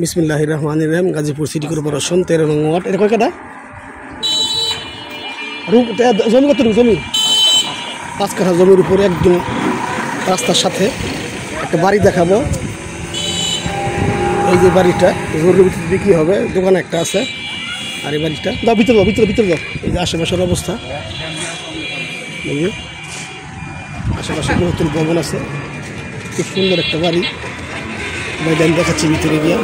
বিসমিল্লাহির রহমানির রহিম। Gazipur city corporation 13 নং ওয়ার্ড। এটা কয় কাটা রুম? জমি কত? জমি 5 কাঠা জমির উপরে একদম রাস্তার সাথে একটা বাড়ি দেখাবো। এই যে বাড়িটা রোডের ভিতরে বিক্রি হবে, দোকান একটা আছে। আর এই বাড়িটা দাও ভিতরে দাও, ভিতরে ভিতরে দাও। এই যে আশেপাশের অবস্থা, আশেপাশে নতুন ভবন আছে, খুব সুন্দর একটা বাড়ি। বাড়িটা আমি দেখাচ্ছি ভিতরে গিয়া।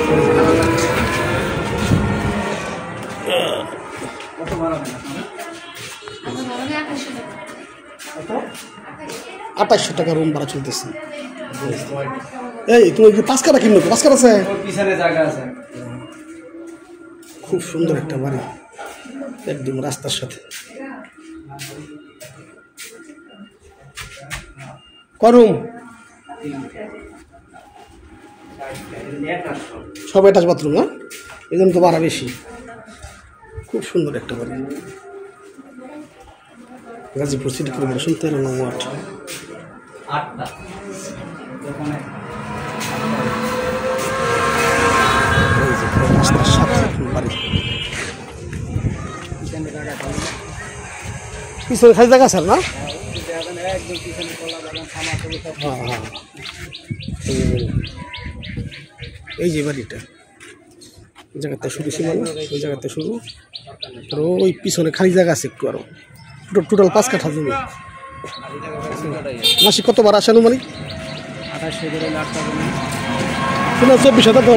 2800 টাকা রুম ভাড়া চলতেছে। এই তুমি 5 কাঠা কিনলো? 5 কাঠা আছে, খুব সুন্দর একটা বাড়ি একদম রাস্তার সাথে। করুম সব অ্যাটাচ বাথরুম, না? এই জন্য তো ভাড়া বেশি। খুব সুন্দর একটা বাড়ি, গাজীপুর সিটি কর্পোরেশন 13 নং ওয়ার্ড। রাস্তার সাথে বাড়ি, পিছনে খালি জায়গা আছে না? এই যে বাড়িটা, এই জায়গাতে শুরু সীমানা, ওই জায়গাতে শুরু, আর ওই পিছনে খালি জায়গা আছে একটু। আরো টোটাল 5 কাঠা জমি। মাসিক কত বার আসে আনুমানিক? 24,000 টাকা,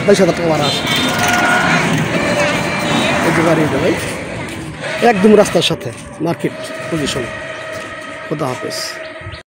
22,000 টাকা ভাড়া আসে। এই যে বাড়িটা ভাই একদম রাস্তার সাথে, মার্কেট পজিশন। খোদা হাফেজ।